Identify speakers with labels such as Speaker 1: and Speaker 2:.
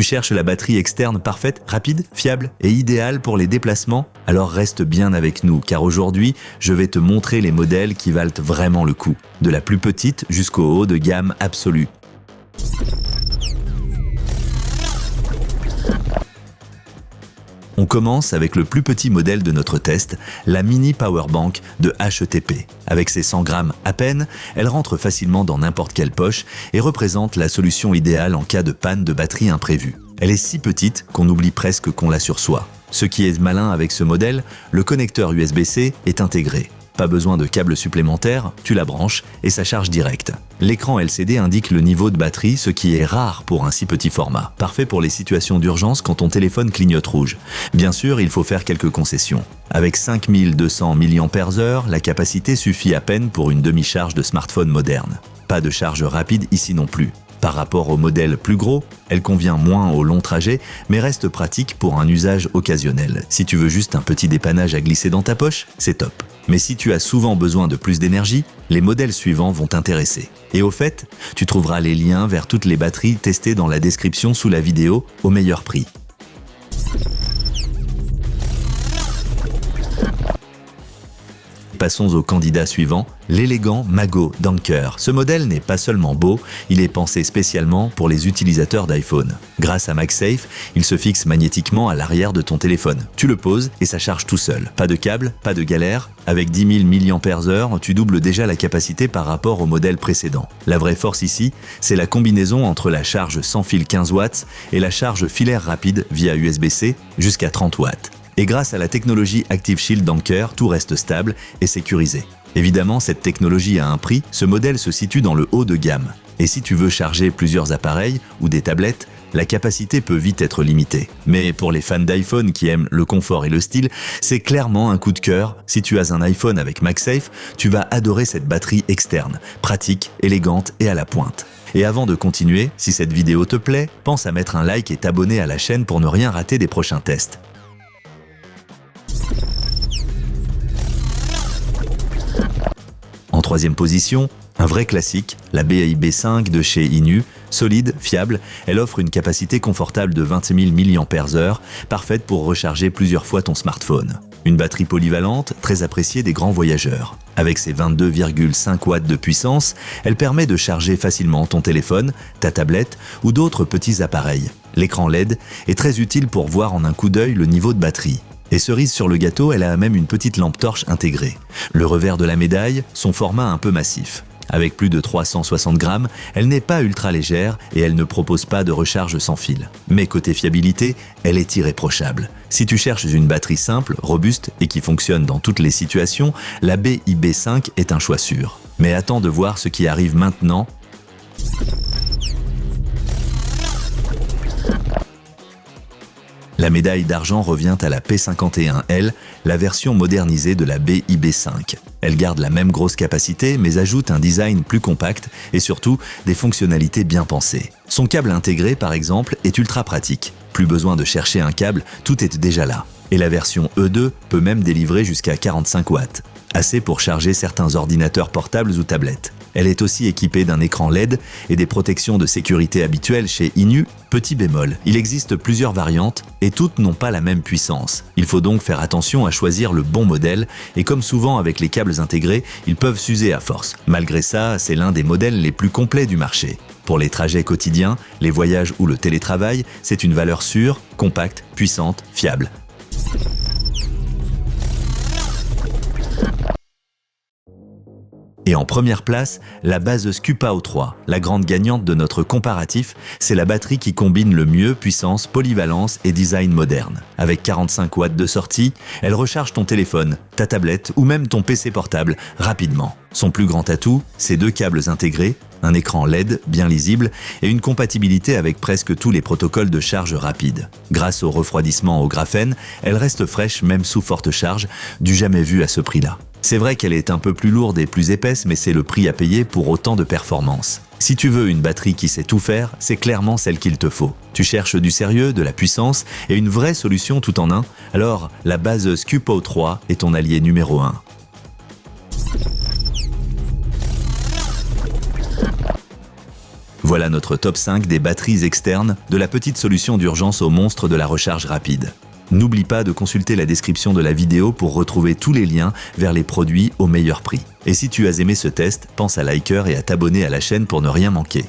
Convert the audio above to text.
Speaker 1: Tu cherches la batterie externe parfaite, rapide, fiable et idéale pour les déplacements? Alors reste bien avec nous, car aujourd'hui, je vais te montrer les modèles qui valent vraiment le coup, de la plus petite jusqu'au haut de gamme absolu. On commence avec le plus petit modèle de notre test, la Mini Powerbank de HETP. Avec ses 100 grammes à peine, elle rentre facilement dans n'importe quelle poche et représente la solution idéale en cas de panne de batterie imprévue. Elle est si petite qu'on oublie presque qu'on l'a sur soi. Ce qui est malin avec ce modèle, le connecteur USB-C est intégré. Pas besoin de câble supplémentaire, tu la branches et ça charge direct. L'écran LCD indique le niveau de batterie, ce qui est rare pour un si petit format. Parfait pour les situations d'urgence quand ton téléphone clignote rouge. Bien sûr, il faut faire quelques concessions. Avec 5200 mAh, la capacité suffit à peine pour une demi-charge de smartphone moderne. Pas de charge rapide ici non plus. Par rapport au modèle plus gros, elle convient moins au long trajet, mais reste pratique pour un usage occasionnel. Si tu veux juste un petit dépannage à glisser dans ta poche, c'est top. Mais si tu as souvent besoin de plus d'énergie, les modèles suivants vont t'intéresser. Et au fait, tu trouveras les liens vers toutes les batteries testées dans la description sous la vidéo au meilleur prix. Passons au candidat suivant, l'élégant Mago Danker. Ce modèle n'est pas seulement beau, il est pensé spécialement pour les utilisateurs d'iPhone. Grâce à MagSafe, il se fixe magnétiquement à l'arrière de ton téléphone. Tu le poses et ça charge tout seul. Pas de câble, pas de galère. Avec 10 000 mAh, tu doubles déjà la capacité par rapport au modèle précédent. La vraie force ici, c'est la combinaison entre la charge sans fil 15 watts et la charge filaire rapide via USB-C jusqu'à 30 watts. Et grâce à la technologie ActiveShield d'Anker, tout reste stable et sécurisé. Évidemment, cette technologie a un prix, ce modèle se situe dans le haut de gamme. Et si tu veux charger plusieurs appareils ou des tablettes, la capacité peut vite être limitée. Mais pour les fans d'iPhone qui aiment le confort et le style, c'est clairement un coup de cœur. Si tu as un iPhone avec MagSafe, tu vas adorer cette batterie externe, pratique, élégante et à la pointe. Et avant de continuer, si cette vidéo te plaît, pense à mettre un like et t'abonner à la chaîne pour ne rien rater des prochains tests. En troisième position, un vrai classique, la BIB5 de chez Inu. Solide, fiable, elle offre une capacité confortable de 20 000 mAh, parfaite pour recharger plusieurs fois ton smartphone. Une batterie polyvalente, très appréciée des grands voyageurs. Avec ses 22,5 watts de puissance, elle permet de charger facilement ton téléphone, ta tablette ou d'autres petits appareils. L'écran LED est très utile pour voir en un coup d'œil le niveau de batterie. Et cerise sur le gâteau, elle a même une petite lampe torche intégrée. Le revers de la médaille, son format un peu massif. Avec plus de 360 grammes, elle n'est pas ultra légère et elle ne propose pas de recharge sans fil. Mais côté fiabilité, elle est irréprochable. Si tu cherches une batterie simple, robuste et qui fonctionne dans toutes les situations, la BIB5 est un choix sûr. Mais attends de voir ce qui arrive maintenant. La médaille d'argent revient à la P51L, la version modernisée de la BIB5. Elle garde la même grosse capacité, mais ajoute un design plus compact et surtout des fonctionnalités bien pensées. Son câble intégré, par exemple, est ultra pratique. Plus besoin de chercher un câble, tout est déjà là. Et la version E2 peut même délivrer jusqu'à 45 watts. Assez pour charger certains ordinateurs portables ou tablettes. Elle est aussi équipée d'un écran LED et des protections de sécurité habituelles chez Inu. Petit bémol, il existe plusieurs variantes et toutes n'ont pas la même puissance. Il faut donc faire attention à choisir le bon modèle et comme souvent avec les câbles intégrés, ils peuvent s'user à force. Malgré ça, c'est l'un des modèles les plus complets du marché. Pour les trajets quotidiens, les voyages ou le télétravail, c'est une valeur sûre, compacte, puissante, fiable. Et en première place, la Baseus Q-Pow 3. La grande gagnante de notre comparatif, c'est la batterie qui combine le mieux puissance, polyvalence et design moderne. Avec 45 watts de sortie, elle recharge ton téléphone, ta tablette ou même ton PC portable rapidement. Son plus grand atout, c'est 2 câbles intégrés, un écran LED bien lisible et une compatibilité avec presque tous les protocoles de charge rapide. Grâce au refroidissement au graphène, elle reste fraîche même sous forte charge, du jamais vu à ce prix-là. C'est vrai qu'elle est un peu plus lourde et plus épaisse, mais c'est le prix à payer pour autant de performance. Si tu veux une batterie qui sait tout faire, c'est clairement celle qu'il te faut. Tu cherches du sérieux, de la puissance et une vraie solution tout en un, alors la Baseus Q-Pow 3 est ton allié numéro 1. Voilà notre top 5 des batteries externes de la petite solution d'urgence au monstre de la recharge rapide. N'oublie pas de consulter la description de la vidéo pour retrouver tous les liens vers les produits au meilleur prix. Et si tu as aimé ce test, pense à liker et à t'abonner à la chaîne pour ne rien manquer.